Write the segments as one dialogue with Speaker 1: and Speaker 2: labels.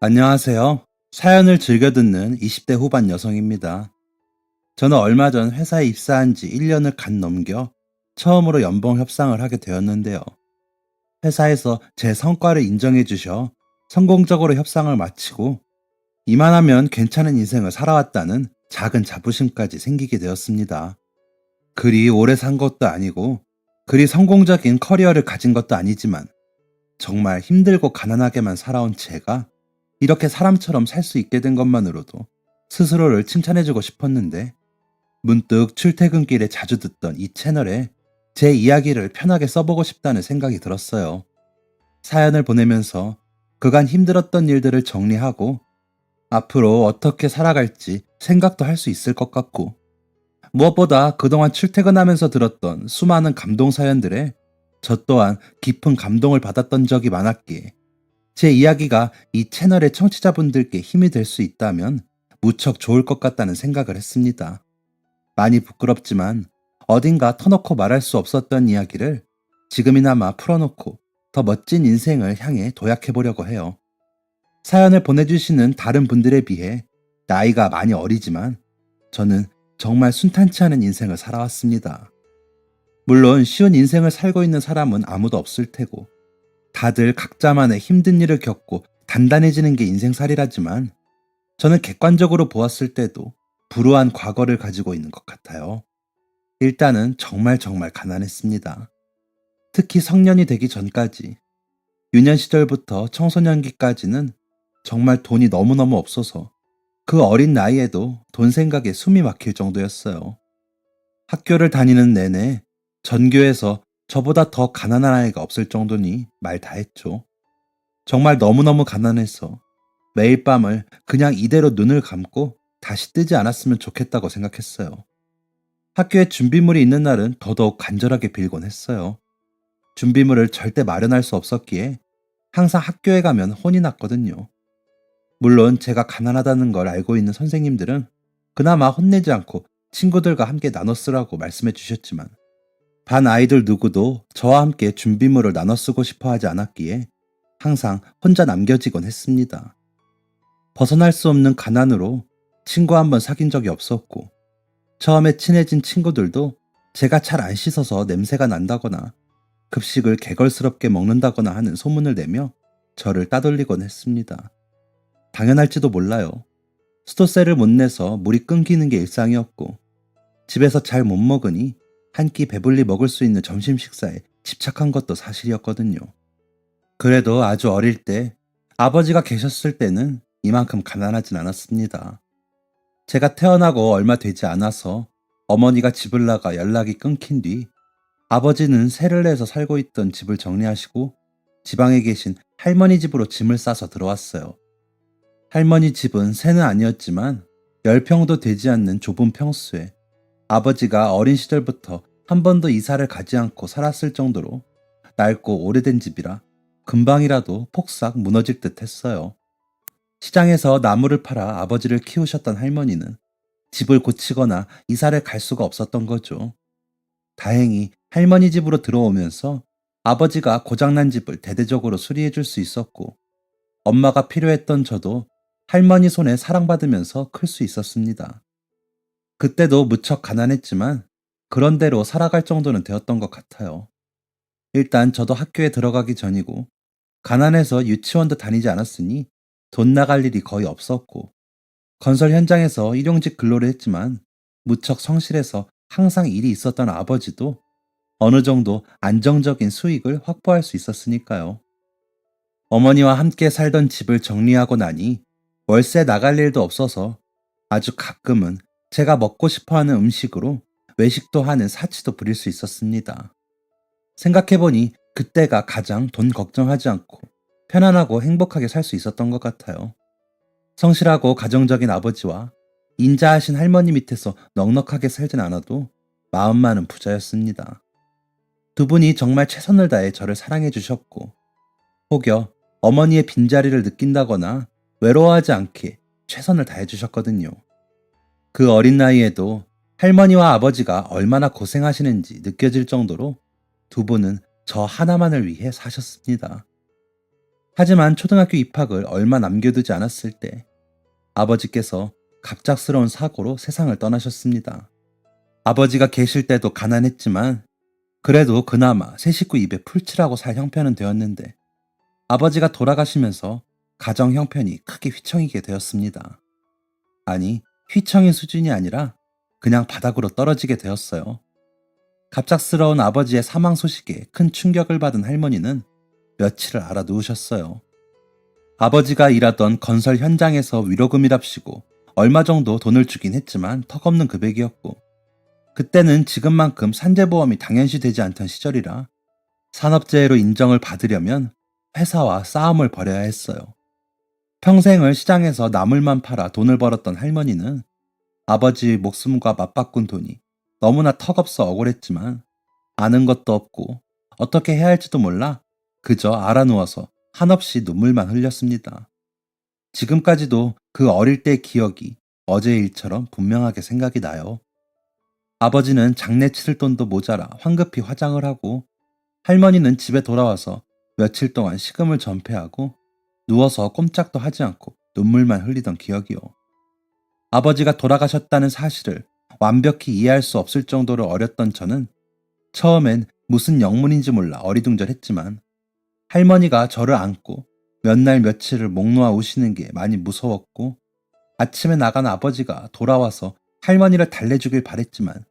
Speaker 1: 안녕하세요. 사연을 즐겨 듣는 20대 후반 여성입니다. 저는 얼마 전 회사에 입사한 지 1년을 간 넘겨 처음으로 연봉 협상을 하게 되었는데요. 회사에서 제 성과를 인정해 주셔 성공적으로 협상을 마치고 이만하면 괜찮은 인생을 살아왔다는 작은 자부심까지 생기게 되었습니다. 그리 오래 산 것도 아니고 그리 성공적인 커리어를 가진 것도 아니지만 정말 힘들고 가난하게만 살아온 제가 이렇게 사람처럼 살 수 있게 된 것만으로도 스스로를 칭찬해주고 싶었는데 문득 출퇴근길에 자주 듣던 이 채널에 제 이야기를 편하게 써보고 싶다는 생각이 들었어요. 사연을 보내면서 그간 힘들었던 일들을 정리하고 앞으로 어떻게 살아갈지 생각도 할 수 있을 것 같고 무엇보다 그동안 출퇴근하면서 들었던 수많은 감동 사연들에 저 또한 깊은 감동을 받았던 적이 많았기에 제 이야기가 이 채널의 청취자분들께 힘이 될 수 있다면 무척 좋을 것 같다는 생각을 했습니다. 많이 부끄럽지만 어딘가 터놓고 말할 수 없었던 이야기를 지금이나마 풀어놓고 더 멋진 인생을 향해 도약해보려고 해요. 사연을 보내주시는 다른 분들에 비해 나이가 많이 어리지만 저는 정말 순탄치 않은 인생을 살아왔습니다. 물론 쉬운 인생을 살고 있는 사람은 아무도 없을 테고 다들 각자만의 힘든 일을 겪고 단단해지는 게 인생살이라지만 저는 객관적으로 보았을 때도 불우한 과거를 가지고 있는 것 같아요. 일단은 정말 가난했습니다. 특히 성년이 되기 전까지, 유년 시절부터 청소년기까지는 정말 돈이 너무너무 없어서 그 어린 나이에도 돈 생각에 숨이 막힐 정도였어요. 학교를 다니는 내내 전교에서 저보다 더 가난한 아이가 없을 정도니 말 다 했죠. 정말 너무너무 가난해서 매일 밤을 그냥 이대로 눈을 감고 다시 뜨지 않았으면 좋겠다고 생각했어요. 학교에 준비물이 있는 날은 더더욱 간절하게 빌곤 했어요. 준비물을 절대 마련할 수 없었기에 항상 학교에 가면 혼이 났거든요. 물론 제가 가난하다는 걸 알고 있는 선생님들은 그나마 혼내지 않고 친구들과 함께 나눠 쓰라고 말씀해 주셨지만 반 아이들 누구도 저와 함께 준비물을 나눠 쓰고 싶어 하지 않았기에 항상 혼자 남겨지곤 했습니다. 벗어날 수 없는 가난으로 친구 한 번 사귄 적이 없었고 처음에 친해진 친구들도 제가 잘 안 씻어서 냄새가 난다거나 급식을 개걸스럽게 먹는다거나 하는 소문을 내며 저를 따돌리곤 했습니다. 당연할지도 몰라요. 수도세를 못 내서 물이 끊기는 게 일상이었고 집에서 잘 못 먹으니 한 끼 배불리 먹을 수 있는 점심 식사에 집착한 것도 사실이었거든요. 그래도 아주 어릴 때 아버지가 계셨을 때는 이만큼 가난하진 않았습니다. 제가 태어나고 얼마 되지 않아서 어머니가 집을 나가 연락이 끊긴 뒤 아버지는 세를 내서 살고 있던 집을 정리하시고 지방에 계신 할머니 집으로 짐을 싸서 들어왔어요. 할머니 집은 새는 아니었지만 10평도 되지 않는 좁은 평수에 아버지가 어린 시절부터 한 번도 이사를 가지 않고 살았을 정도로 낡고 오래된 집이라 금방이라도 폭삭 무너질 듯 했어요. 시장에서 나무를 팔아 아버지를 키우셨던 할머니는 집을 고치거나 이사를 갈 수가 없었던 거죠. 다행히 할머니 집으로 들어오면서 아버지가 고장난 집을 대대적으로 수리해 줄 수 있었고 엄마가 필요했던 저도 할머니 손에 사랑받으면서 클 수 있었습니다. 그때도 무척 가난했지만 그런 대로 살아갈 정도는 되었던 것 같아요. 일단 저도 학교에 들어가기 전이고 가난해서 유치원도 다니지 않았으니 돈 나갈 일이 거의 없었고 건설 현장에서 일용직 근로를 했지만 무척 성실해서 항상 일이 있었던 아버지도 어느 정도 안정적인 수익을 확보할 수 있었으니까요. 어머니와 함께 살던 집을 정리하고 나니 월세 나갈 일도 없어서 아주 가끔은 제가 먹고 싶어 하는 음식으로 외식도 하는 사치도 부릴 수 있었습니다. 생각해보니 그때가 가장 돈 걱정하지 않고 편안하고 행복하게 살 수 있었던 것 같아요. 성실하고 가정적인 아버지와 인자하신 할머니 밑에서 넉넉하게 살진 않아도 마음만은 부자였습니다. 두 분이 정말 최선을 다해 저를 사랑해 주셨고 혹여 어머니의 빈자리를 느낀다거나 외로워하지 않게 최선을 다해 주셨거든요. 그 어린 나이에도 할머니와 아버지가 얼마나 고생하시는지 느껴질 정도로 두 분은 저 하나만을 위해 사셨습니다. 하지만 초등학교 입학을 얼마 남겨두지 않았을 때 아버지께서 갑작스러운 사고로 세상을 떠나셨습니다. 아버지가 계실 때도 가난했지만 그래도 그나마 세 식구 입에 풀칠하고 살 형편은 되었는데 아버지가 돌아가시면서 가정 형편이 크게 휘청이게 되었습니다. 아니, 휘청인 수준이 아니라 그냥 바닥으로 떨어지게 되었어요. 갑작스러운 아버지의 사망 소식에 큰 충격을 받은 할머니는 며칠을 알아 누우셨어요. 아버지가 일하던 건설 현장에서 위로금이랍시고 얼마 정도 돈을 주긴 했지만 턱없는 금액이었고 그때는 지금만큼 산재보험이 당연시 되지 않던 시절이라 산업재해로 인정을 받으려면 회사와 싸움을 벌여야 했어요. 평생을 시장에서 나물만 팔아 돈을 벌었던 할머니는 아버지의 목숨과 맞바꾼 돈이 너무나 턱없어 억울했지만 아는 것도 없고 어떻게 해야 할지도 몰라 그저 알아누워서 한없이 눈물만 흘렸습니다. 지금까지도 그 어릴 때의 기억이 어제의 일처럼 분명하게 생각이 나요. 아버지는 장례 치를 돈도 모자라 황급히 화장을 하고 할머니는 집에 돌아와서 며칠 동안 식음을 전폐하고 누워서 꼼짝도 하지 않고 눈물만 흘리던 기억이요. 아버지가 돌아가셨다는 사실을 완벽히 이해할 수 없을 정도로 어렸던 저는 처음엔 무슨 영문인지 몰라 어리둥절했지만 할머니가 저를 안고 몇 날 며칠을 목 놓아 우시는 게 많이 무서웠고 아침에 나간 아버지가 돌아와서 할머니를 달래주길 바랬지만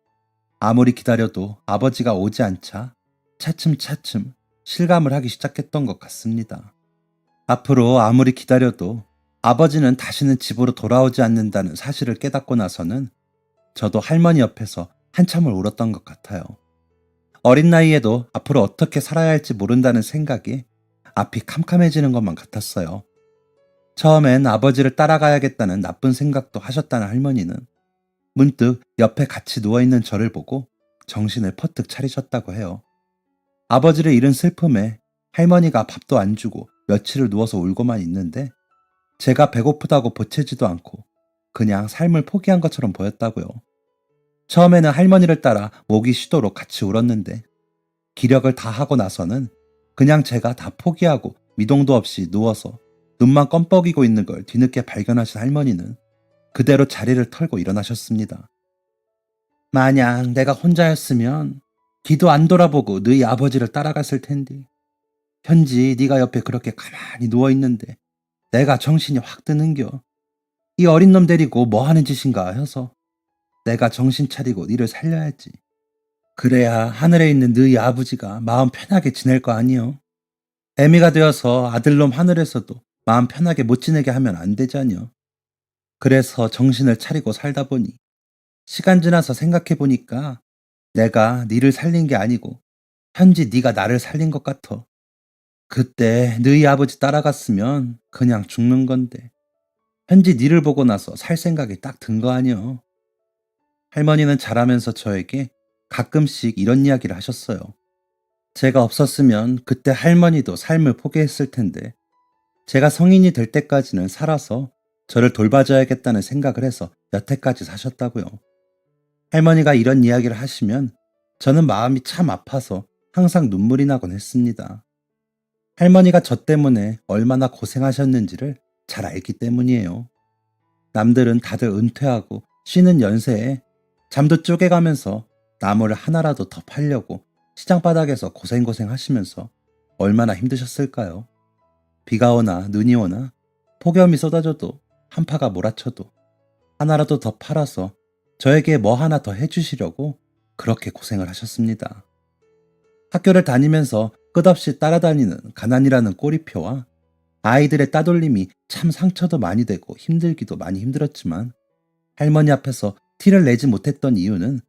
Speaker 1: 아무리 기다려도 아버지가 오지 않자 차츰차츰 실감을 하기 시작했던 것 같습니다. 앞으로 아무리 기다려도 아버지는 다시는 집으로 돌아오지 않는다는 사실을 깨닫고 나서는 저도 할머니 옆에서 한참을 울었던 것 같아요. 어린 나이에도 앞으로 어떻게 살아야 할지 모른다는 생각에 앞이 캄캄해지는 것만 같았어요. 처음엔 아버지를 따라가야겠다는 나쁜 생각도 하셨다는 할머니는 문득 옆에 같이 누워있는 저를 보고 정신을 퍼뜩 차리셨다고 해요. 아버지를 잃은 슬픔에 할머니가 밥도 안 주고 며칠을 누워서 울고만 있는데 제가 배고프다고 보채지도 않고 그냥 삶을 포기한 것처럼 보였다고요. 처음에는 할머니를 따라 목이 쉬도록 같이 울었는데 기력을 다 하고 나서는 그냥 제가 다 포기하고 미동도 없이 누워서 눈만 껌뻑이고 있는 걸 뒤늦게 발견하신 할머니는 그대로 자리를 털고 일어나셨습니다. 만약 내가 혼자였으면 뒤도 안 돌아보고 너희 아버지를 따라갔을 텐데 현지 네가 옆에 그렇게 가만히 누워있는데 내가 정신이 확 드는겨. 이 어린 놈 데리고 뭐 하는 짓인가 해서 내가 정신 차리고 니를 살려야지. 그래야 하늘에 있는 너희 아버지가 마음 편하게 지낼 거 아니여. 애미가 되어서 아들놈 하늘에서도 마음 편하게 못 지내게 하면 안 되잖여. 그래서 정신을 차리고 살다 보니 시간 지나서 생각해 보니까 내가 니를 살린 게 아니고 현지 니가 나를 살린 것 같아. 그때 너희 아버지 따라갔으면 그냥 죽는 건데 현지 니를 보고 나서 살 생각이 딱 든 거 아니여. 할머니는 자라면서 저에게 가끔씩 이런 이야기를 하셨어요. 제가 없었으면 그때 할머니도 삶을 포기했을 텐데 제가 성인이 될 때까지는 살아서 저를 돌봐줘야겠다는 생각을 해서 여태까지 사셨다고요. 할머니가 이런 이야기를 하시면 저는 마음이 참 아파서 항상 눈물이 나곤 했습니다. 할머니가 저 때문에 얼마나 고생하셨는지를 잘 알기 때문이에요. 남들은 다들 은퇴하고 쉬는 연세에 잠도 쪼개가면서 나무를 하나라도 더 팔려고 시장 바닥에서 고생고생 하시면서 얼마나 힘드셨을까요? 비가 오나 눈이 오나 폭염이 쏟아져도 한파가 몰아쳐도 하나라도 더 팔아서 저에게 뭐 하나 더 해주시려고 그렇게 고생을 하셨습니다. 학교를 다니면서 끝없이 따라다니는 가난이라는 꼬리표와 아이들의 따돌림이 참 상처도 많이 되고 힘들기도 많이 힘들었지만 할머니 앞에서 티를 내지 못했던 이유는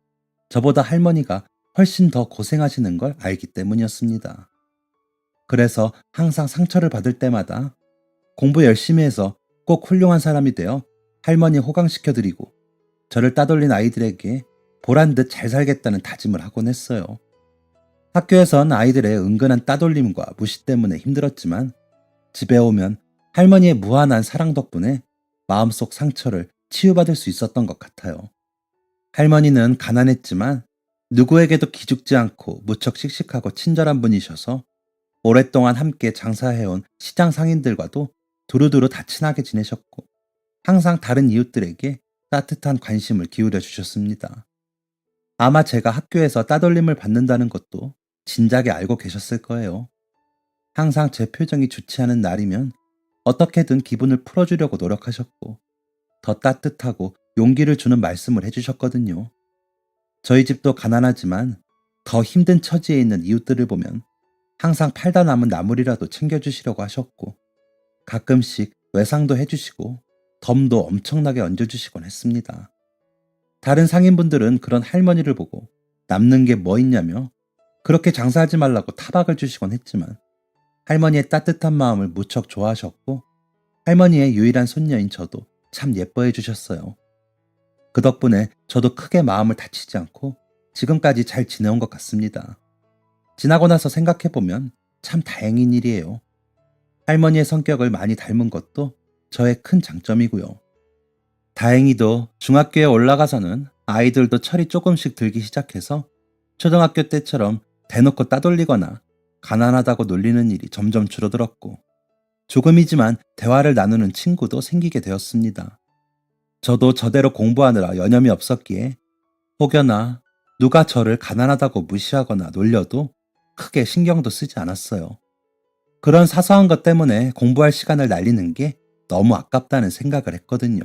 Speaker 1: 저보다 할머니가 훨씬 더 고생하시는 걸 알기 때문이었습니다. 그래서 항상 상처를 받을 때마다 공부 열심히 해서 꼭 훌륭한 사람이 되어 할머니 호강시켜드리고 저를 따돌린 아이들에게 보란듯 잘 살겠다는 다짐을 하곤 했어요. 학교에선 아이들의 은근한 따돌림과 무시 때문에 힘들었지만 집에 오면 할머니의 무한한 사랑 덕분에 마음속 상처를 치유받을 수 있었던 것 같아요. 할머니는 가난했지만 누구에게도 기죽지 않고 무척 씩씩하고 친절한 분이셔서 오랫동안 함께 장사해온 시장 상인들과도 두루두루 다 친하게 지내셨고 항상 다른 이웃들에게 따뜻한 관심을 기울여 주셨습니다. 아마 제가 학교에서 따돌림을 받는다는 것도 진작에 알고 계셨을 거예요. 항상 제 표정이 좋지 않은 날이면 어떻게든 기분을 풀어주려고 노력하셨고 더 따뜻하고 용기를 주는 말씀을 해주셨거든요. 저희 집도 가난하지만 더 힘든 처지에 있는 이웃들을 보면 항상 팔다 남은 나물이라도 챙겨주시려고 하셨고 가끔씩 외상도 해주시고 덤도 엄청나게 얹어주시곤 했습니다. 다른 상인분들은 그런 할머니를 보고 남는 게 뭐 있냐며 그렇게 장사하지 말라고 타박을 주시곤 했지만 할머니의 따뜻한 마음을 무척 좋아하셨고 할머니의 유일한 손녀인 저도 참 예뻐해 주셨어요. 그 덕분에 저도 크게 마음을 다치지 않고 지금까지 잘 지내온 것 같습니다. 지나고 나서 생각해보면 참 다행인 일이에요. 할머니의 성격을 많이 닮은 것도 저의 큰 장점이고요. 다행히도 중학교에 올라가서는 아이들도 철이 조금씩 들기 시작해서 초등학교 때처럼 대놓고 따돌리거나 가난하다고 놀리는 일이 점점 줄어들었고 조금이지만 대화를 나누는 친구도 생기게 되었습니다. 저도 저대로 공부하느라 여념이 없었기에 혹여나 누가 저를 가난하다고 무시하거나 놀려도 크게 신경도 쓰지 않았어요. 그런 사소한 것 때문에 공부할 시간을 날리는 게 너무 아깝다는 생각을 했거든요.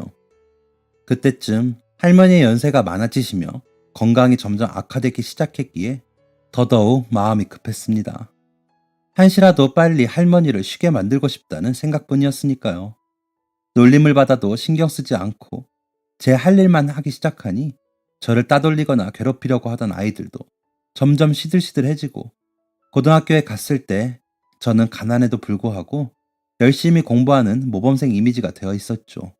Speaker 1: 그때쯤 할머니의 연세가 많아지시며 건강이 점점 악화되기 시작했기에 더더욱 마음이 급했습니다. 한시라도 빨리 할머니를 쉬게 만들고 싶다는 생각뿐이었으니까요. 놀림을 받아도 신경 쓰지 않고 제 할 일만 하기 시작하니 저를 따돌리거나 괴롭히려고 하던 아이들도 점점 시들시들해지고 고등학교에 갔을 때 저는 가난에도 불구하고 열심히 공부하는 모범생 이미지가 되어 있었죠.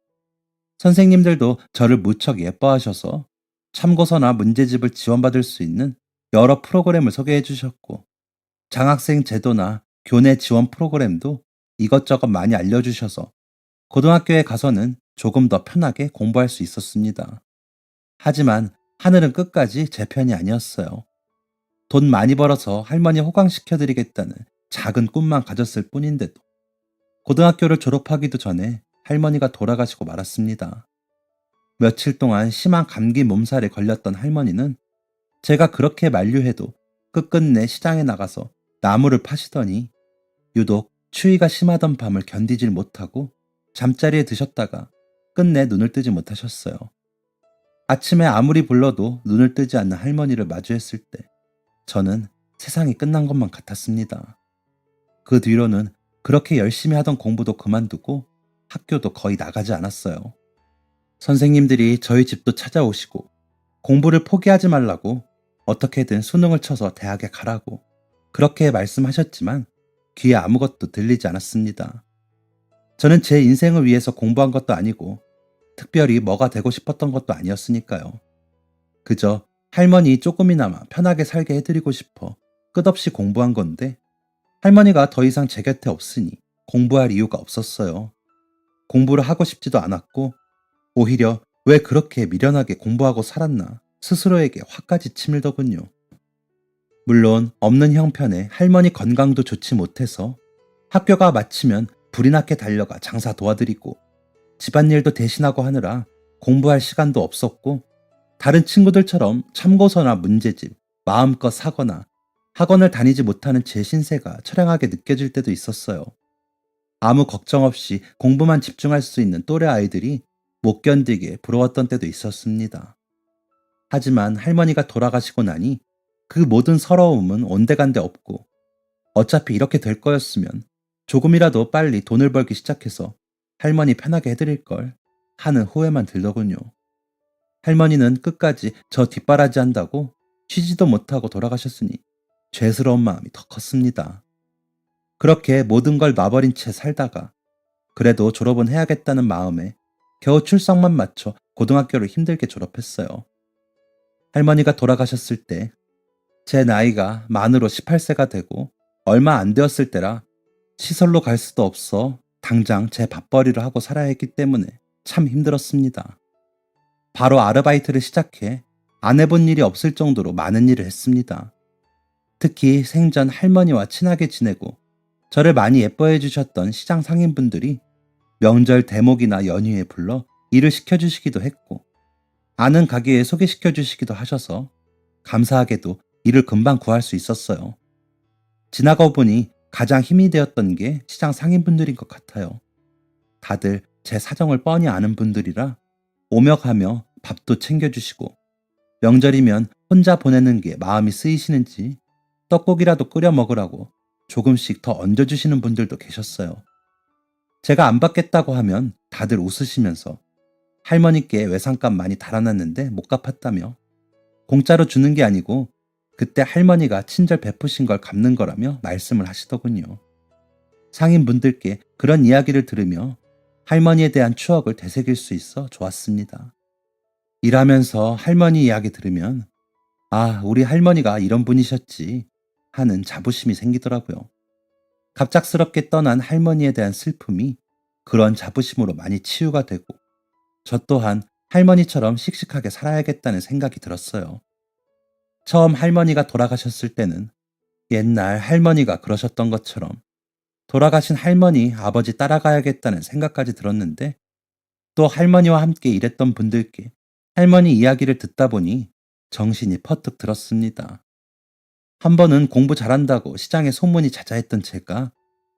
Speaker 1: 선생님들도 저를 무척 예뻐하셔서 참고서나 문제집을 지원받을 수 있는 여러 프로그램을 소개해 주셨고 장학생 제도나 교내 지원 프로그램도 이것저것 많이 알려주셔서 고등학교에 가서는 조금 더 편하게 공부할 수 있었습니다. 하지만 하늘은 끝까지 제 편이 아니었어요. 돈 많이 벌어서 할머니 호강시켜드리겠다는 작은 꿈만 가졌을 뿐인데도 고등학교를 졸업하기도 전에 할머니가 돌아가시고 말았습니다. 며칠 동안 심한 감기 몸살에 걸렸던 할머니는 제가 그렇게 만류해도 끝끝내 시장에 나가서 나무를 파시더니 유독 추위가 심하던 밤을 견디질 못하고 잠자리에 드셨다가 끝내 눈을 뜨지 못하셨어요. 아침에 아무리 불러도 눈을 뜨지 않는 할머니를 마주했을 때 저는 세상이 끝난 것만 같았습니다. 그 뒤로는 그렇게 열심히 하던 공부도 그만두고 학교도 거의 나가지 않았어요. 선생님들이 저희 집도 찾아오시고 공부를 포기하지 말라고 어떻게든 수능을 쳐서 대학에 가라고 그렇게 말씀하셨지만 귀에 아무것도 들리지 않았습니다. 저는 제 인생을 위해서 공부한 것도 아니고 특별히 뭐가 되고 싶었던 것도 아니었으니까요. 그저 할머니 조금이나마 편하게 살게 해드리고 싶어 끝없이 공부한 건데 할머니가 더 이상 제 곁에 없으니 공부할 이유가 없었어요. 공부를 하고 싶지도 않았고 오히려 왜 그렇게 미련하게 공부하고 살았나 스스로에게 화까지 치밀더군요. 물론 없는 형편에 할머니 건강도 좋지 못해서 학교가 마치면 불이 나게 달려가 장사 도와드리고 집안일도 대신하고 하느라 공부할 시간도 없었고 다른 친구들처럼 참고서나 문제집 마음껏 사거나 학원을 다니지 못하는 제 신세가 처량하게 느껴질 때도 있었어요. 아무 걱정 없이 공부만 집중할 수 있는 또래 아이들이 못 견디게 부러웠던 때도 있었습니다. 하지만 할머니가 돌아가시고 나니 그 모든 서러움은 온데간데 없고 어차피 이렇게 될 거였으면 조금이라도 빨리 돈을 벌기 시작해서 할머니 편하게 해드릴 걸 하는 후회만 들더군요. 할머니는 끝까지 저 뒷바라지 한다고 쉬지도 못하고 돌아가셨으니 죄스러운 마음이 더 컸습니다. 그렇게 모든 걸 놔버린 채 살다가 그래도 졸업은 해야겠다는 마음에 겨우 출석만 맞춰 고등학교를 힘들게 졸업했어요. 할머니가 돌아가셨을 때 제 나이가 만으로 18세가 되고 얼마 안 되었을 때라 시설로 갈 수도 없어 당장 제 밥벌이를 하고 살아야 했기 때문에 참 힘들었습니다. 바로 아르바이트를 시작해 안 해본 일이 없을 정도로 많은 일을 했습니다. 특히 생전 할머니와 친하게 지내고 저를 많이 예뻐해 주셨던 시장 상인분들이 명절 대목이나 연휴에 불러 일을 시켜주시기도 했고, 아는 가게에 소개시켜 주시기도 하셔서 감사하게도 일을 금방 구할 수 있었어요. 지나고 보니 가장 힘이 되었던 게 시장 상인분들인 것 같아요. 다들 제 사정을 뻔히 아는 분들이라 오며 가며 밥도 챙겨주시고, 명절이면 혼자 보내는 게 마음이 쓰이시는지 떡국이라도 끓여 먹으라고 조금씩 더 얹어주시는 분들도 계셨어요. 제가 안 받겠다고 하면 다들 웃으시면서 할머니께 외상값 많이 달아놨는데 못 갚았다며, 공짜로 주는 게 아니고 그때 할머니가 친절 베푸신 걸 갚는 거라며 말씀을 하시더군요. 상인분들께 그런 이야기를 들으며 할머니에 대한 추억을 되새길 수 있어 좋았습니다. 일하면서 할머니 이야기 들으면 아, 우리 할머니가 이런 분이셨지 하는 자부심이 생기더라고요. 갑작스럽게 떠난 할머니에 대한 슬픔이 그런 자부심으로 많이 치유가 되고, 저 또한 할머니처럼 씩씩하게 살아야겠다는 생각이 들었어요. 처음 할머니가 돌아가셨을 때는 옛날 할머니가 그러셨던 것처럼 돌아가신 할머니, 아버지 따라가야겠다는 생각까지 들었는데, 또 할머니와 함께 일했던 분들께 할머니 이야기를 듣다 보니 정신이 퍼뜩 들었습니다. 한 번은 공부 잘한다고 시장에 소문이 자자했던 제가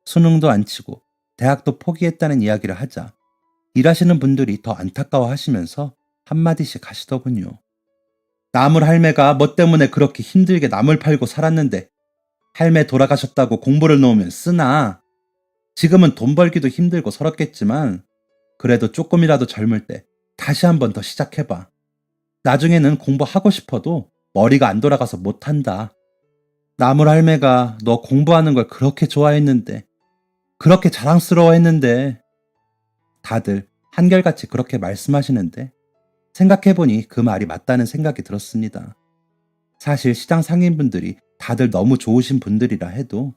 Speaker 1: 수능도 안 치고 대학도 포기했다는 이야기를 하자 일하시는 분들이 더 안타까워 하시면서 한마디씩 하시더군요. 나물 할매가 뭐 때문에 그렇게 힘들게 나물 팔고 살았는데 할매 돌아가셨다고 공부를 놓으면 쓰나? 지금은 돈 벌기도 힘들고 서럽겠지만 그래도 조금이라도 젊을 때 다시 한번 더 시작해봐. 나중에는 공부하고 싶어도 머리가 안 돌아가서 못한다. 나물 할매가 너 공부하는 걸 그렇게 좋아했는데, 그렇게 자랑스러워했는데. 다들 한결같이 그렇게 말씀하시는데 생각해보니 그 말이 맞다는 생각이 들었습니다. 사실 시장 상인분들이 다들 너무 좋으신 분들이라 해도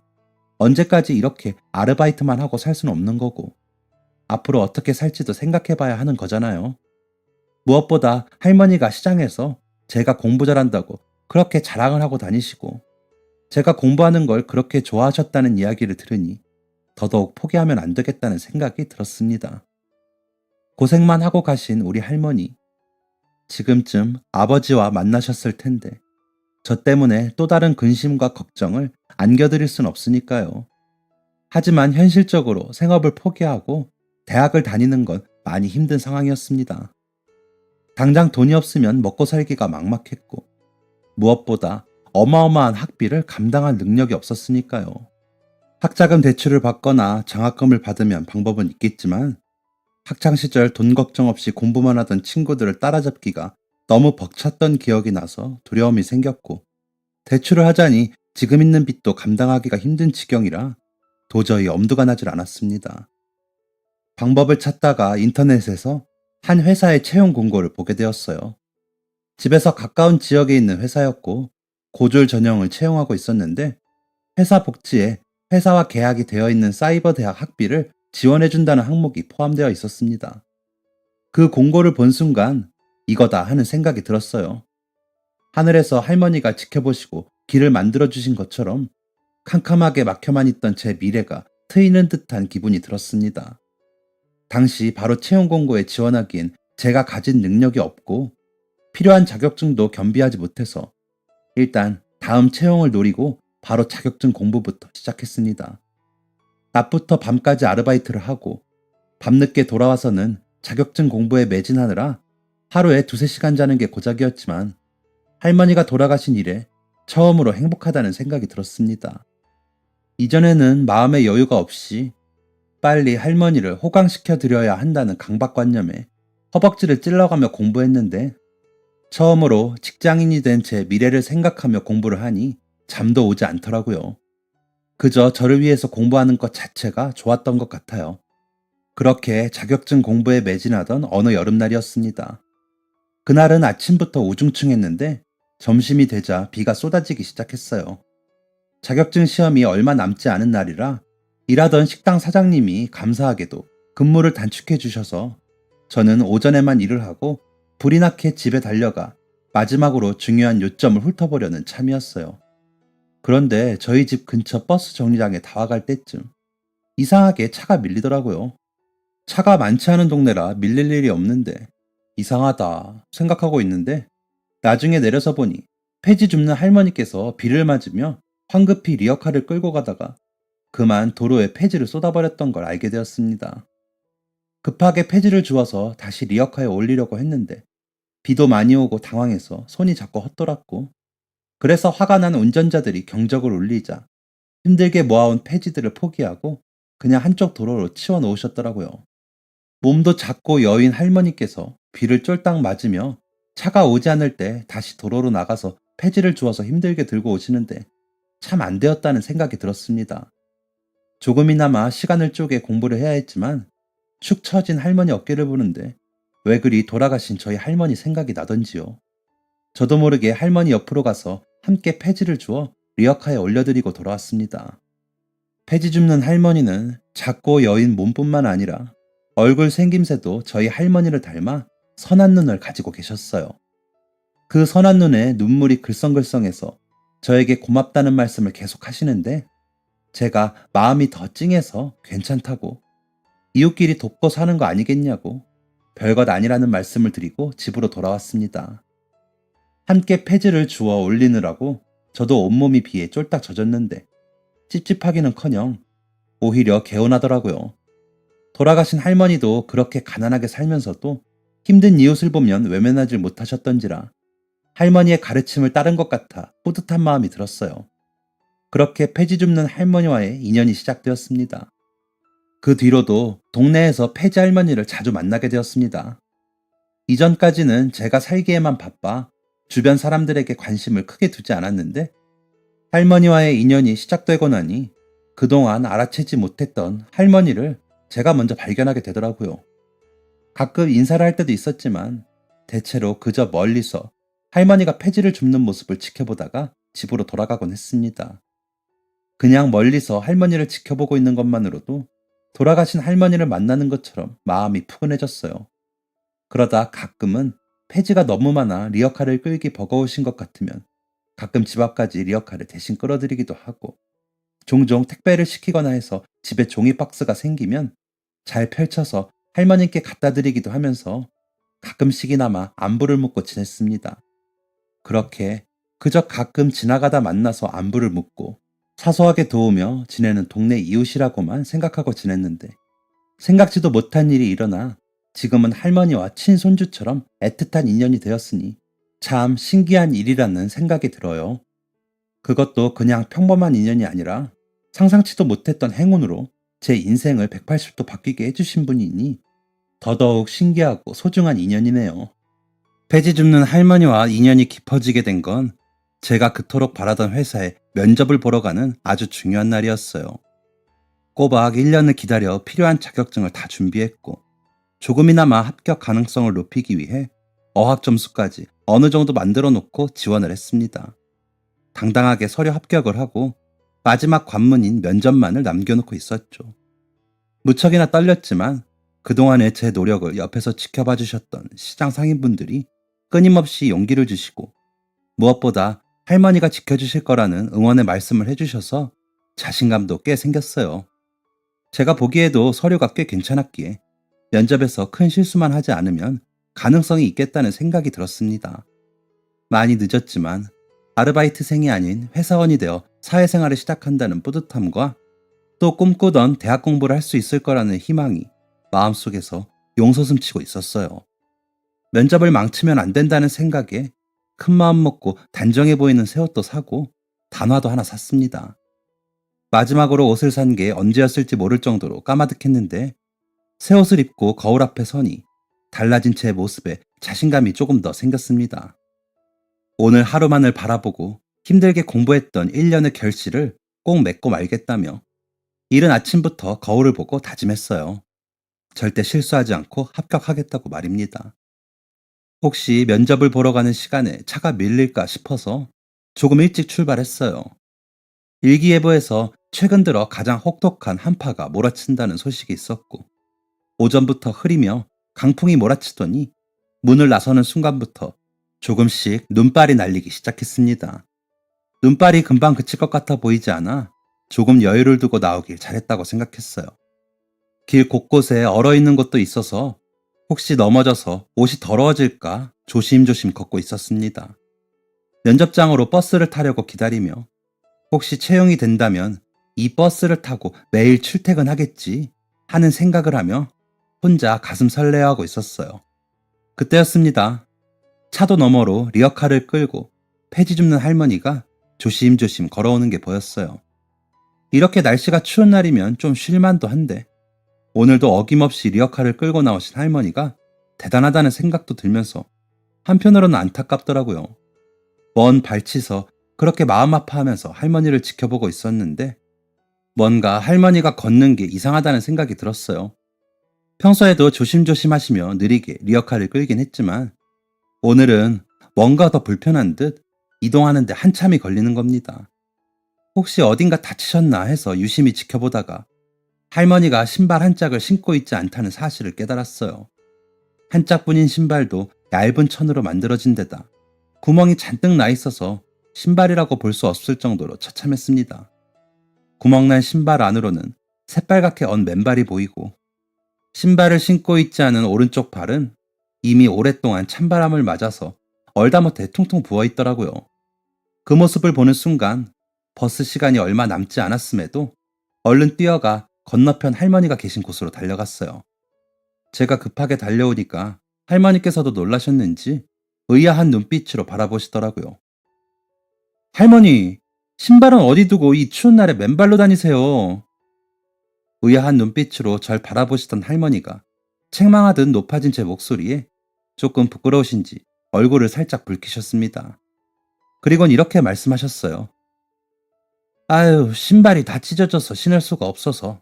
Speaker 1: 언제까지 이렇게 아르바이트만 하고 살 수는 없는 거고, 앞으로 어떻게 살지도 생각해봐야 하는 거잖아요. 무엇보다 할머니가 시장에서 제가 공부 잘한다고 그렇게 자랑을 하고 다니시고, 제가 공부하는 걸 그렇게 좋아하셨다는 이야기를 들으니 더더욱 포기하면 안 되겠다는 생각이 들었습니다. 고생만 하고 가신 우리 할머니, 지금쯤 아버지와 만나셨을 텐데 저 때문에 또 다른 근심과 걱정을 안겨드릴 순 없으니까요. 하지만 현실적으로 생업을 포기하고 대학을 다니는 건 많이 힘든 상황이었습니다. 당장 돈이 없으면 먹고 살기가 막막했고, 무엇보다 어마어마한 학비를 감당할 능력이 없었으니까요. 학자금 대출을 받거나 장학금을 받으면 방법은 있겠지만, 학창시절 돈 걱정 없이 공부만 하던 친구들을 따라잡기가 너무 벅찼던 기억이 나서 두려움이 생겼고, 대출을 하자니 지금 있는 빚도 감당하기가 힘든 지경이라 도저히 엄두가 나질 않았습니다. 방법을 찾다가 인터넷에서 한 회사의 채용 공고를 보게 되었어요. 집에서 가까운 지역에 있는 회사였고 고졸 전형을 채용하고 있었는데, 회사 복지에 회사와 계약이 되어 있는 사이버 대학 학비를 지원해준다는 항목이 포함되어 있었습니다. 그 공고를 본 순간 이거다 하는 생각이 들었어요. 하늘에서 할머니가 지켜보시고 길을 만들어주신 것처럼 캄캄하게 막혀만 있던 제 미래가 트이는 듯한 기분이 들었습니다. 당시 바로 채용 공고에 지원하기엔 제가 가진 능력이 없고 필요한 자격증도 겸비하지 못해서 일단 다음 채용을 노리고 바로 자격증 공부부터 시작했습니다. 낮부터 밤까지 아르바이트를 하고 밤늦게 돌아와서는 자격증 공부에 매진하느라 하루에 2~3시간 자는 게 고작이었지만, 할머니가 돌아가신 이래 처음으로 행복하다는 생각이 들었습니다. 이전에는 마음의 여유가 없이 빨리 할머니를 호강시켜 드려야 한다는 강박관념에 허벅지를 찔러가며 공부했는데, 처음으로 직장인이 된 제 미래를 생각하며 공부를 하니 잠도 오지 않더라고요. 그저 저를 위해서 공부하는 것 자체가 좋았던 것 같아요. 그렇게 자격증 공부에 매진하던 어느 여름날이었습니다. 그날은 아침부터 우중충했는데 점심이 되자 비가 쏟아지기 시작했어요. 자격증 시험이 얼마 남지 않은 날이라 일하던 식당 사장님이 감사하게도 근무를 단축해 주셔서 저는 오전에만 일을 하고 불이 나게 집에 달려가 마지막으로 중요한 요점을 훑어보려는 참이었어요. 그런데 저희 집 근처 버스 정류장에 다와갈 때쯤 이상하게 차가 밀리더라고요. 차가 많지 않은 동네라 밀릴 일이 없는데 이상하다 생각하고 있는데 나중에 내려서 보니 폐지 줍는 할머니께서 비를 맞으며 황급히 리어카를 끌고 가다가 그만 도로에 폐지를 쏟아버렸던 걸 알게 되었습니다. 급하게 폐지를 주워서 다시 리어카에 올리려고 했는데 비도 많이 오고 당황해서 손이 자꾸 헛돌았고 그래서 화가 난 운전자들이 경적을 울리자 힘들게 모아온 폐지들을 포기하고 그냥 한쪽 도로로 치워 놓으셨더라고요. 몸도 작고 여인 할머니께서 비를 쫄딱 맞으며 차가 오지 않을 때 다시 도로로 나가서 폐지를 주워서 힘들게 들고 오시는데 참 안 되었다는 생각이 들었습니다. 조금이나마 시간을 쪼개 공부를 해야 했지만 축 처진 할머니 어깨를 보는데 왜 그리 돌아가신 저희 할머니 생각이 나던지요. 저도 모르게 할머니 옆으로 가서 함께 폐지를 주워 리어카에 올려드리고 돌아왔습니다. 폐지 줍는 할머니는 작고 여인 몸뿐만 아니라 얼굴 생김새도 저희 할머니를 닮아 선한 눈을 가지고 계셨어요. 그 선한 눈에 눈물이 글썽글썽해서 저에게 고맙다는 말씀을 계속 하시는데 제가 마음이 더 찡해서 괜찮다고 이웃끼리 돕고 사는 거 아니겠냐고 별것 아니라는 말씀을 드리고 집으로 돌아왔습니다. 함께 폐지를 주워 올리느라고 저도 온몸이 비에 쫄딱 젖었는데 찝찝하기는커녕 오히려 개운하더라고요. 돌아가신 할머니도 그렇게 가난하게 살면서도 힘든 이웃을 보면 외면하지 못하셨던지라 할머니의 가르침을 따른 것 같아 뿌듯한 마음이 들었어요. 그렇게 폐지 줍는 할머니와의 인연이 시작되었습니다. 그 뒤로도 동네에서 폐지 할머니를 자주 만나게 되었습니다. 이전까지는 제가 살기에만 바빠 주변 사람들에게 관심을 크게 두지 않았는데 할머니와의 인연이 시작되고 나니 그동안 알아채지 못했던 할머니를 제가 먼저 발견하게 되더라고요. 가끔 인사를 할 때도 있었지만 대체로 그저 멀리서 할머니가 폐지를 줍는 모습을 지켜보다가 집으로 돌아가곤 했습니다. 그냥 멀리서 할머니를 지켜보고 있는 것만으로도 돌아가신 할머니를 만나는 것처럼 마음이 푸근해졌어요. 그러다 가끔은 폐지가 너무 많아 리어카를 끌기 버거우신 것 같으면 가끔 집 앞까지 리어카를 대신 끌어드리기도 하고 종종 택배를 시키거나 해서 집에 종이 박스가 생기면 잘 펼쳐서 할머니께 갖다 드리기도 하면서 가끔씩이나마 안부를 묻고 지냈습니다. 그렇게 그저 가끔 지나가다 만나서 안부를 묻고 사소하게 도우며 지내는 동네 이웃이라고만 생각하고 지냈는데 생각지도 못한 일이 일어나 지금은 할머니와 친손주처럼 애틋한 인연이 되었으니 참 신기한 일이라는 생각이 들어요. 그것도 그냥 평범한 인연이 아니라 상상치도 못했던 행운으로 제 인생을 180도 바뀌게 해주신 분이니 더더욱 신기하고 소중한 인연이네요. 폐지 줍는 할머니와 인연이 깊어지게 된 건 제가 그토록 바라던 회사에 면접을 보러 가는 아주 중요한 날이었어요. 꼬박 1년을 기다려 필요한 자격증을 다 준비했고 조금이나마 합격 가능성을 높이기 위해 어학 점수까지 어느 정도 만들어 놓고 지원을 했습니다. 당당하게 서류 합격을 하고 마지막 관문인 면접만을 남겨놓고 있었죠. 무척이나 떨렸지만 그동안의 제 노력을 옆에서 지켜봐 주셨던 시장 상인분들이 끊임없이 용기를 주시고 무엇보다 할머니가 지켜주실 거라는 응원의 말씀을 해주셔서 자신감도 꽤 생겼어요. 제가 보기에도 서류가 꽤 괜찮았기에 면접에서 큰 실수만 하지 않으면 가능성이 있겠다는 생각이 들었습니다. 많이 늦었지만 아르바이트생이 아닌 회사원이 되어 사회생활을 시작한다는 뿌듯함과 또 꿈꾸던 대학 공부를 할 수 있을 거라는 희망이 마음속에서 용솟음치고 있었어요. 면접을 망치면 안 된다는 생각에 큰 마음 먹고 단정해 보이는 새 옷도 사고 단화도 하나 샀습니다. 마지막으로 옷을 산 게 언제였을지 모를 정도로 까마득했는데 새 옷을 입고 거울 앞에 서니 달라진 제 모습에 자신감이 조금 더 생겼습니다. 오늘 하루만을 바라보고 힘들게 공부했던 1년의 결실을 꼭 맺고 말겠다며 이른 아침부터 거울을 보고 다짐했어요. 절대 실수하지 않고 합격하겠다고 말입니다. 혹시 면접을 보러 가는 시간에 차가 밀릴까 싶어서 조금 일찍 출발했어요. 일기예보에서 최근 들어 가장 혹독한 한파가 몰아친다는 소식이 있었고 오전부터 흐리며 강풍이 몰아치더니 문을 나서는 순간부터 조금씩 눈발이 날리기 시작했습니다. 눈발이 금방 그칠 것 같아 보이지 않아 조금 여유를 두고 나오길 잘했다고 생각했어요. 길 곳곳에 얼어있는 곳도 있어서 혹시 넘어져서 옷이 더러워질까 조심조심 걷고 있었습니다. 면접장으로 버스를 타려고 기다리며 혹시 채용이 된다면 이 버스를 타고 매일 출퇴근하겠지 하는 생각을 하며 혼자 가슴 설레어하고 있었어요. 그때였습니다. 차도 너머로 리어카를 끌고 폐지 줍는 할머니가 조심조심 걸어오는 게 보였어요. 이렇게 날씨가 추운 날이면 좀 쉴만도 한데 오늘도 어김없이 리어카를 끌고 나오신 할머니가 대단하다는 생각도 들면서 한편으로는 안타깝더라고요. 먼 발치서 그렇게 마음 아파하면서 할머니를 지켜보고 있었는데 뭔가 할머니가 걷는 게 이상하다는 생각이 들었어요. 평소에도 조심조심 하시며 느리게 리어카를 끌긴 했지만 오늘은 뭔가 더 불편한 듯 이동하는데 한참이 걸리는 겁니다. 혹시 어딘가 다치셨나 해서 유심히 지켜보다가 할머니가 신발 한 짝을 신고 있지 않다는 사실을 깨달았어요. 한 짝뿐인 신발도 얇은 천으로 만들어진 데다 구멍이 잔뜩 나 있어서 신발이라고 볼 수 없을 정도로 처참했습니다. 구멍난 신발 안으로는 새빨갛게 언 맨발이 보이고 신발을 신고 있지 않은 오른쪽 발은 이미 오랫동안 찬바람을 맞아서 얼다못해 퉁퉁 부어있더라고요. 그 모습을 보는 순간 버스 시간이 얼마 남지 않았음에도 얼른 뛰어가 건너편 할머니가 계신 곳으로 달려갔어요. 제가 급하게 달려오니까 할머니께서도 놀라셨는지 의아한 눈빛으로 바라보시더라고요. 할머니, 신발은 어디 두고 이 추운 날에 맨발로 다니세요? 의아한 눈빛으로 절 바라보시던 할머니가 책망하듯 높아진 제 목소리에 조금 부끄러우신지 얼굴을 살짝 붉히셨습니다. 그리곤 이렇게 말씀하셨어요. 아유, 신발이 다 찢어져서 신을 수가 없어서.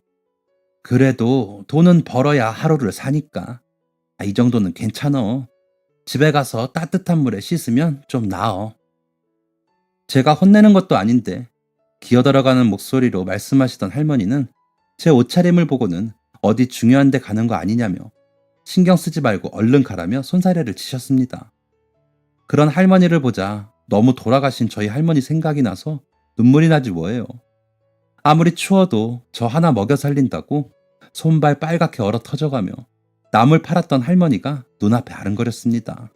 Speaker 1: 그래도 돈은 벌어야 하루를 사니까. 이 정도는 괜찮어. 집에 가서 따뜻한 물에 씻으면 좀 나어. 제가 혼내는 것도 아닌데 기어들어가는 목소리로 말씀하시던 할머니는 제 옷차림을 보고는 어디 중요한 데 가는 거 아니냐며 신경 쓰지 말고 얼른 가라며 손사래를 치셨습니다. 그런 할머니를 보자 너무 돌아가신 저희 할머니 생각이 나서 눈물이 나지 뭐예요. 아무리 추워도 저 하나 먹여 살린다고 손발 빨갛게 얼어 터져가며 나물 팔았던 할머니가 눈앞에 아른거렸습니다.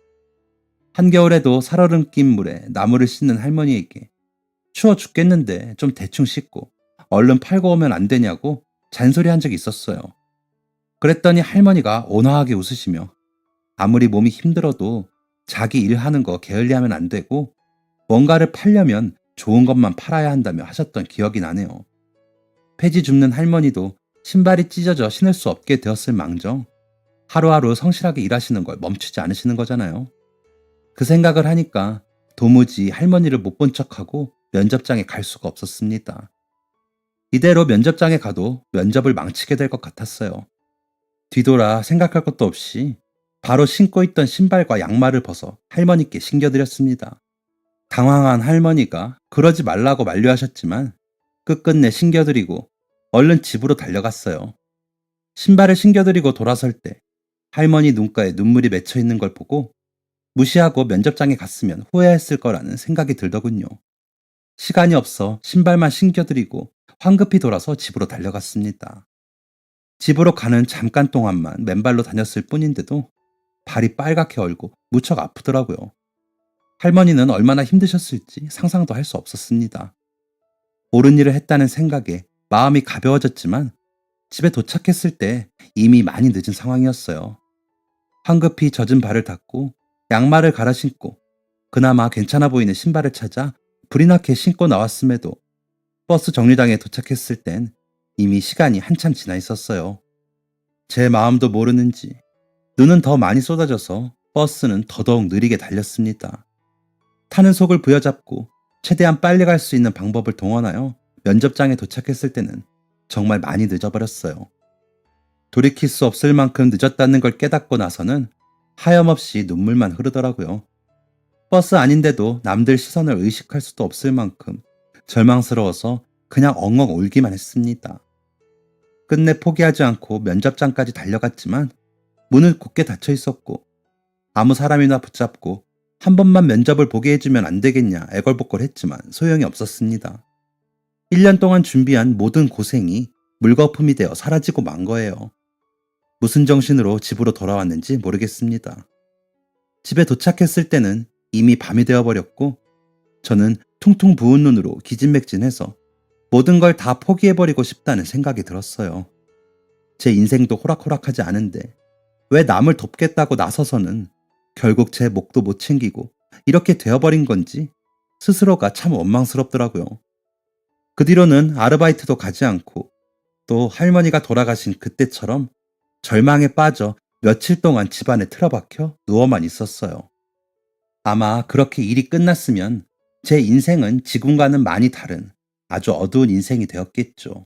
Speaker 1: 한겨울에도 살얼음 낀 물에 나물을 씻는 할머니에게 추워 죽겠는데 좀 대충 씻고 얼른 팔고 오면 안 되냐고 잔소리한 적이 있었어요. 그랬더니 할머니가 온화하게 웃으시며 아무리 몸이 힘들어도 자기 일하는 거 게을리하면 안 되고 뭔가를 팔려면 좋은 것만 팔아야 한다며 하셨던 기억이 나네요. 폐지 줍는 할머니도 신발이 찢어져 신을 수 없게 되었을 망정 하루하루 성실하게 일하시는 걸 멈추지 않으시는 거잖아요. 그 생각을 하니까 도무지 할머니를 못 본 척하고 면접장에 갈 수가 없었습니다. 이대로 면접장에 가도 면접을 망치게 될 것 같았어요. 뒤돌아 생각할 것도 없이 바로 신고 있던 신발과 양말을 벗어 할머니께 신겨드렸습니다. 당황한 할머니가 그러지 말라고 만류하셨지만 끝끝내 신겨드리고 얼른 집으로 달려갔어요. 신발을 신겨드리고 돌아설 때 할머니 눈가에 눈물이 맺혀 있는 걸 보고 무시하고 면접장에 갔으면 후회했을 거라는 생각이 들더군요. 시간이 없어 신발만 신겨드리고 황급히 돌아서 집으로 달려갔습니다. 집으로 가는 잠깐 동안만 맨발로 다녔을 뿐인데도 발이 빨갛게 얼고 무척 아프더라고요. 할머니는 얼마나 힘드셨을지 상상도 할 수 없었습니다. 옳은 일을 했다는 생각에 마음이 가벼워졌지만 집에 도착했을 때 이미 많이 늦은 상황이었어요. 황급히 젖은 발을 닦고 양말을 갈아 신고 그나마 괜찮아 보이는 신발을 찾아 불이 나게 신고 나왔음에도 버스 정류장에 도착했을 땐 이미 시간이 한참 지나 있었어요. 제 마음도 모르는지 눈은 더 많이 쏟아져서 버스는 더더욱 느리게 달렸습니다. 타는 속을 부여잡고 최대한 빨리 갈 수 있는 방법을 동원하여 면접장에 도착했을 때는 정말 많이 늦어버렸어요. 돌이킬 수 없을 만큼 늦었다는 걸 깨닫고 나서는 하염없이 눈물만 흐르더라고요. 버스 아닌데도 남들 시선을 의식할 수도 없을 만큼 절망스러워서 그냥 엉엉 울기만 했습니다. 끝내 포기하지 않고 면접장까지 달려갔지만 문은 굳게 닫혀 있었고 아무 사람이나 붙잡고 한 번만 면접을 보게 해주면 안 되겠냐 애걸복걸했지만 소용이 없었습니다. 1년 동안 준비한 모든 고생이 물거품이 되어 사라지고 만 거예요. 무슨 정신으로 집으로 돌아왔는지 모르겠습니다. 집에 도착했을 때는 이미 밤이 되어버렸고 저는 퉁퉁 부은 눈으로 기진맥진해서 모든 걸 다 포기해버리고 싶다는 생각이 들었어요. 제 인생도 호락호락하지 않은데 왜 남을 돕겠다고 나서서는 결국 제 목도 못 챙기고 이렇게 되어버린 건지 스스로가 참 원망스럽더라고요. 그 뒤로는 아르바이트도 가지 않고 또 할머니가 돌아가신 그때처럼 절망에 빠져 며칠 동안 집안에 틀어박혀 누워만 있었어요. 아마 그렇게 일이 끝났으면 제 인생은 지금과는 많이 다른 아주 어두운 인생이 되었겠죠.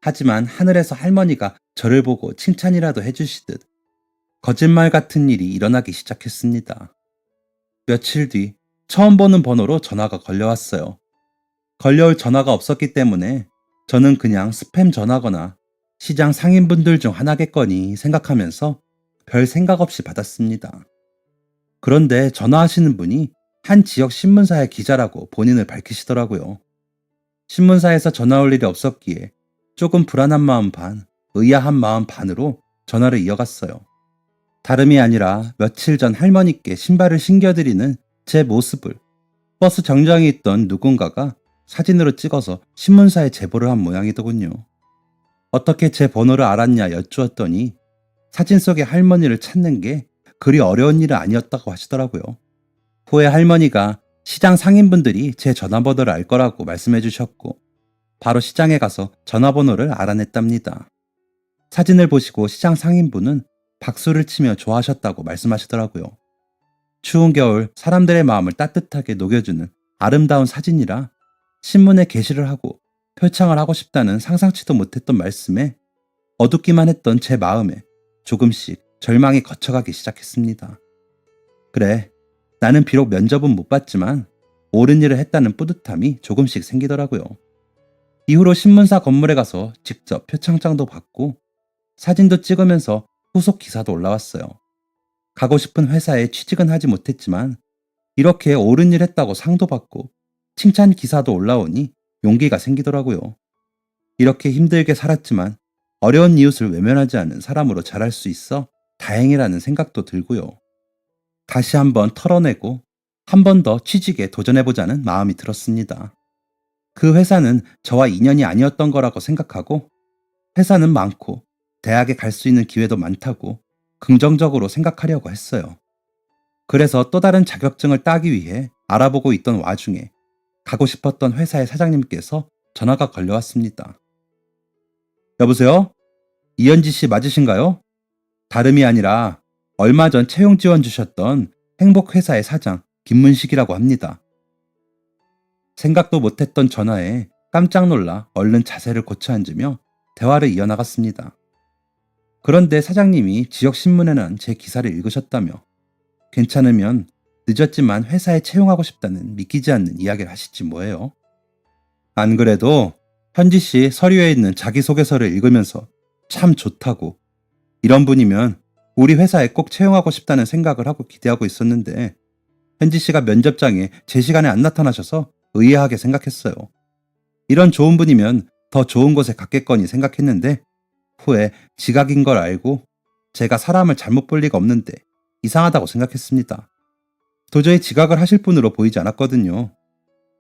Speaker 1: 하지만 하늘에서 할머니가 저를 보고 칭찬이라도 해주시듯 거짓말 같은 일이 일어나기 시작했습니다. 며칠 뒤 처음 보는 번호로 전화가 걸려왔어요. 걸려올 전화가 없었기 때문에 저는 그냥 스팸 전화거나 시장 상인분들 중 하나겠거니 생각하면서 별 생각 없이 받았습니다. 그런데 전화하시는 분이 한 지역 신문사의 기자라고 본인을 밝히시더라고요. 신문사에서 전화 올 일이 없었기에 조금 불안한 마음 반, 의아한 마음 반으로 전화를 이어갔어요. 다름이 아니라 며칠 전 할머니께 신발을 신겨드리는 제 모습을 버스 정류장에 있던 누군가가 사진으로 찍어서 신문사에 제보를 한 모양이더군요. 어떻게 제 번호를 알았냐 여쭈었더니 사진 속의 할머니를 찾는 게 그리 어려운 일은 아니었다고 하시더라고요. 후에 할머니가 시장 상인분들이 제 전화번호를 알 거라고 말씀해 주셨고 바로 시장에 가서 전화번호를 알아냈답니다. 사진을 보시고 시장 상인분은 박수를 치며 좋아하셨다고 말씀하시더라고요. 추운 겨울 사람들의 마음을 따뜻하게 녹여주는 아름다운 사진이라 신문에 게시를 하고 표창을 하고 싶다는 상상치도 못했던 말씀에 어둡기만 했던 제 마음에 조금씩 절망이 거쳐가기 시작했습니다. 그래, 나는 비록 면접은 못 봤지만 옳은 일을 했다는 뿌듯함이 조금씩 생기더라고요. 이후로 신문사 건물에 가서 직접 표창장도 받고 사진도 찍으면서 후속 기사도 올라왔어요. 가고 싶은 회사에 취직은 하지 못했지만 이렇게 옳은 일 했다고 상도 받고 칭찬 기사도 올라오니 용기가 생기더라고요. 이렇게 힘들게 살았지만 어려운 이웃을 외면하지 않는 사람으로 자랄 수 있어 다행이라는 생각도 들고요. 다시 한번 털어내고 한 번 더 취직에 도전해보자는 마음이 들었습니다. 그 회사는 저와 인연이 아니었던 거라고 생각하고 회사는 많고 대학에 갈 수 있는 기회도 많다고 긍정적으로 생각하려고 했어요. 그래서 또 다른 자격증을 따기 위해 알아보고 있던 와중에 가고 싶었던 회사의 사장님께서 전화가 걸려왔습니다. 여보세요? 이현지 씨 맞으신가요? 다름이 아니라 얼마 전 채용 지원 주셨던 행복회사의 사장 김문식이라고 합니다. 생각도 못했던 전화에 깜짝 놀라 얼른 자세를 고쳐 앉으며 대화를 이어나갔습니다. 그런데 사장님이 지역신문에 난 제 기사를 읽으셨다며 괜찮으면 늦었지만 회사에 채용하고 싶다는 믿기지 않는 이야기를 하시지 뭐예요. 안 그래도 현지 씨 서류에 있는 자기소개서를 읽으면서 참 좋다고 이런 분이면 우리 회사에 꼭 채용하고 싶다는 생각을 하고 기대하고 있었는데 현지 씨가 면접장에 제 시간에 안 나타나셔서 의아하게 생각했어요. 이런 좋은 분이면 더 좋은 곳에 갔겠거니 생각했는데 후에 지각인 걸 알고 제가 사람을 잘못 볼 리가 없는데 이상하다고 생각했습니다. 도저히 지각을 하실 분으로 보이지 않았거든요.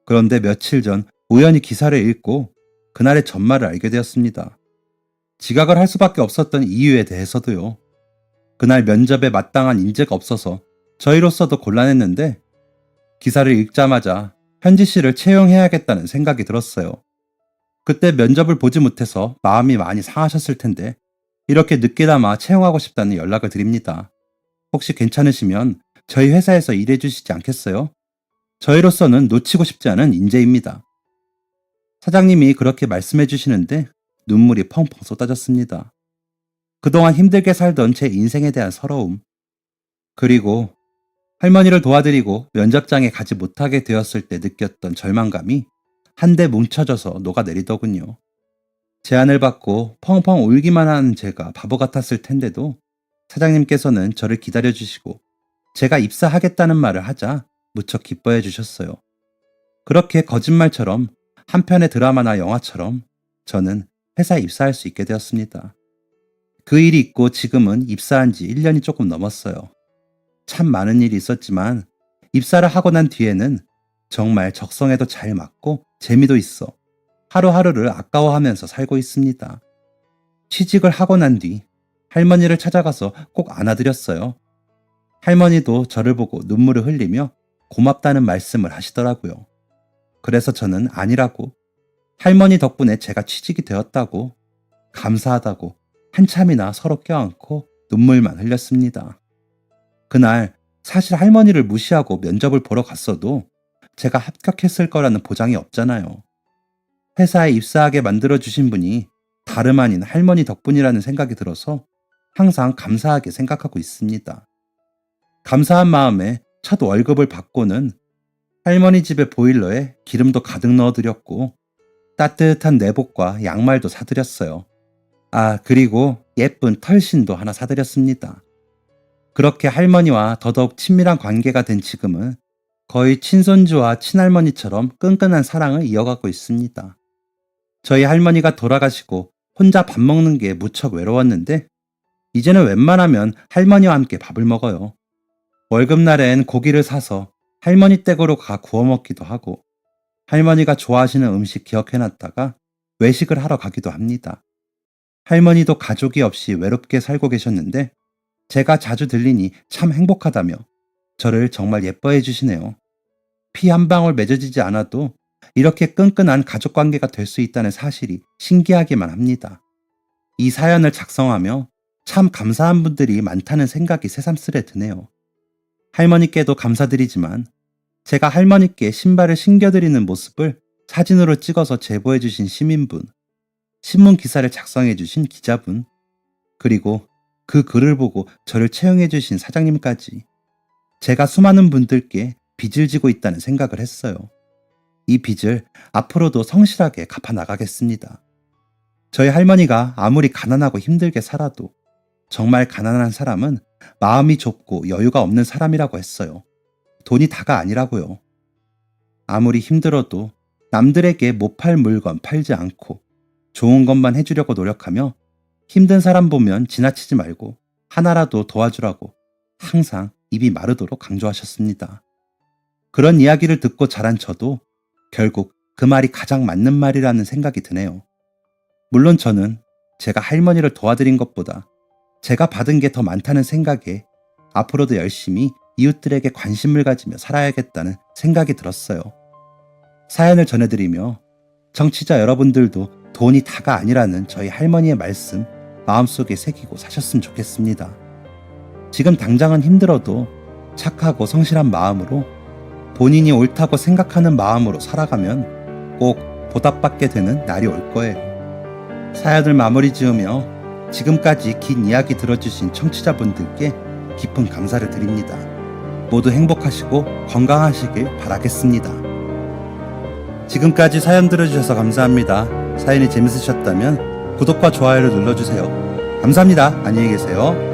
Speaker 1: 그런데 며칠 전 우연히 기사를 읽고 그날의 전말을 알게 되었습니다. 지각을 할 수밖에 없었던 이유에 대해서도요. 그날 면접에 마땅한 인재가 없어서 저희로서도 곤란했는데 기사를 읽자마자 현지 씨를 채용해야겠다는 생각이 들었어요. 그때 면접을 보지 못해서 마음이 많이 상하셨을 텐데 이렇게 늦게나마 채용하고 싶다는 연락을 드립니다. 혹시 괜찮으시면 저희 회사에서 일해 주시지 않겠어요? 저희로서는 놓치고 싶지 않은 인재입니다. 사장님이 그렇게 말씀해 주시는데 눈물이 펑펑 쏟아졌습니다. 그동안 힘들게 살던 제 인생에 대한 서러움, 그리고 할머니를 도와드리고 면접장에 가지 못하게 되었을 때 느꼈던 절망감이 한데 뭉쳐져서 녹아내리더군요. 제안을 받고 펑펑 울기만 하는 제가 바보 같았을 텐데도 사장님께서는 저를 기다려주시고 제가 입사하겠다는 말을 하자 무척 기뻐해 주셨어요. 그렇게 거짓말처럼 한 편의 드라마나 영화처럼 저는 회사에 입사할 수 있게 되었습니다. 그 일이 있고 지금은 입사한 지 1년이 조금 넘었어요. 참 많은 일이 있었지만 입사를 하고 난 뒤에는 정말 적성에도 잘 맞고 재미도 있어 하루하루를 아까워하면서 살고 있습니다. 취직을 하고 난 뒤 할머니를 찾아가서 꼭 안아드렸어요. 할머니도 저를 보고 눈물을 흘리며 고맙다는 말씀을 하시더라고요. 그래서 저는 아니라고, 할머니 덕분에 제가 취직이 되었다고, 감사하다고 한참이나 서로 껴안고 눈물만 흘렸습니다. 그날 사실 할머니를 무시하고 면접을 보러 갔어도 제가 합격했을 거라는 보장이 없잖아요. 회사에 입사하게 만들어주신 분이 다름 아닌 할머니 덕분이라는 생각이 들어서 항상 감사하게 생각하고 있습니다. 감사한 마음에 첫 월급을 받고는 할머니 집의 보일러에 기름도 가득 넣어드렸고 따뜻한 내복과 양말도 사드렸어요. 아, 그리고 예쁜 털신도 하나 사드렸습니다. 그렇게 할머니와 더더욱 친밀한 관계가 된 지금은 거의 친손주와 친할머니처럼 끈끈한 사랑을 이어가고 있습니다. 저희 할머니가 돌아가시고 혼자 밥 먹는 게 무척 외로웠는데 이제는 웬만하면 할머니와 함께 밥을 먹어요. 월급날엔 고기를 사서 할머니 댁으로 가 구워 먹기도 하고 할머니가 좋아하시는 음식 기억해놨다가 외식을 하러 가기도 합니다. 할머니도 가족이 없이 외롭게 살고 계셨는데 제가 자주 들리니 참 행복하다며 저를 정말 예뻐해 주시네요. 피 한 방울 맺어지지 않아도 이렇게 끈끈한 가족 관계가 될 수 있다는 사실이 신기하기만 합니다. 이 사연을 작성하며 참 감사한 분들이 많다는 생각이 새삼스레 드네요. 할머니께도 감사드리지만 제가 할머니께 신발을 신겨드리는 모습을 사진으로 찍어서 제보해 주신 시민분, 신문 기사를 작성해 주신 기자분, 그리고 그 글을 보고 저를 채용해 주신 사장님까지 제가 수많은 분들께 빚을 지고 있다는 생각을 했어요. 이 빚을 앞으로도 성실하게 갚아 나가겠습니다. 저희 할머니가 아무리 가난하고 힘들게 살아도 정말 가난한 사람은 마음이 좁고 여유가 없는 사람이라고 했어요. 돈이 다가 아니라고요. 아무리 힘들어도 남들에게 못 팔 물건 팔지 않고 좋은 것만 해주려고 노력하며 힘든 사람 보면 지나치지 말고 하나라도 도와주라고 항상 입이 마르도록 강조하셨습니다. 그런 이야기를 듣고 자란 저도 결국 그 말이 가장 맞는 말이라는 생각이 드네요. 물론 저는 제가 할머니를 도와드린 것보다 제가 받은 게 더 많다는 생각에 앞으로도 열심히 이웃들에게 관심을 가지며 살아야겠다는 생각이 들었어요. 사연을 전해드리며 청취자 여러분들도 돈이 다가 아니라는 저희 할머니의 말씀 마음속에 새기고 사셨으면 좋겠습니다. 지금 당장은 힘들어도 착하고 성실한 마음으로 본인이 옳다고 생각하는 마음으로 살아가면 꼭 보답받게 되는 날이 올 거예요. 사연을 마무리 지으며 지금까지 긴 이야기 들어주신 청취자분들께 깊은 감사를 드립니다. 모두 행복하시고 건강하시길 바라겠습니다. 지금까지 사연 들어주셔서 감사합니다. 사연이 재밌으셨다면 구독과 좋아요를 눌러주세요. 감사합니다. 안녕히 계세요.